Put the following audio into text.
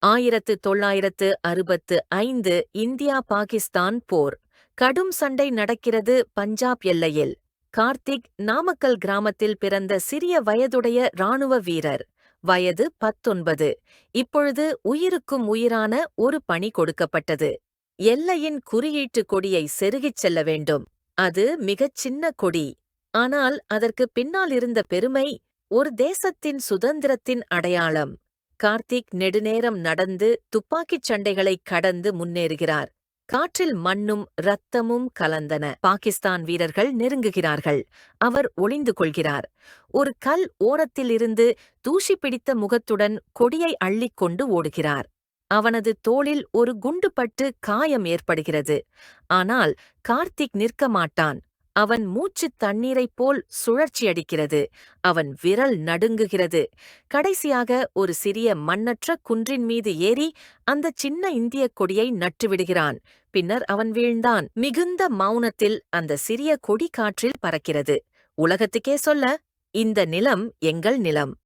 1965 India Pakistan போர். கடும் சண்டை நடக்கிறது பஞ்சாப் எல்லையில். கார்த்திக் நாமக்கல் கிராமத்தில் பிறந்த சிறிய வயதுடைய இராணுவ வீரர். வயது 19. இப்பொழுது உயிருக்கும் உயிரான ஒரு பணி கொடுக்கப்பட்டது. எல்லையின் குறியீட்டு கொடியை செருகிச் செல்ல வேண்டும். அது மிகச் சின்ன கொடி. ஆனால் அதற்கு பின்னால் இருந்த பெருமை ஒரு தேசத்தின் சுதந்திரத்தின் அடையாளம். கார்த்திக் நெடுநேரம் நடந்து துப்பாக்கிச் சண்டைகளைக் கடந்து முன்னேறுகிறார். காற்றில் மண்ணும் இரத்தமும் கலந்தன. பாகிஸ்தான் வீரர்கள் நெருங்குகிறார்கள். அவர் ஒளிந்து கொள்கிறார். ஒரு கல் ஓரத்திலிருந்து தூசி பிடித்த முகத்துடன் கொடியை அள்ளிக்கொண்டு ஓடுகிறார். அவனது தோளில் ஒரு குண்டு பட்டு காயம் ஏற்படுகிறது. ஆனால் கார்த்திக் நிற்க மாட்டான். அவன் மூச்சு தண்ணீரைப் போல் சுழற்சியடிக்கிறது. அவன் விரல் நடுங்குகிறது. கடைசியாக ஒரு சிறிய மண்ணற்ற குன்றின் மீது ஏறி அந்த சின்ன இந்தியக் கொடியை நட்டுவிடுகிறான். பின்னர் அவன் வீழ்ந்தான். மிகுந்த மௌனத்தில் அந்த சிறிய கொடி காற்றில் பறக்கிறது. உலகத்துக்கே சொல்ல, இந்த நிலம் எங்கள் நிலம்.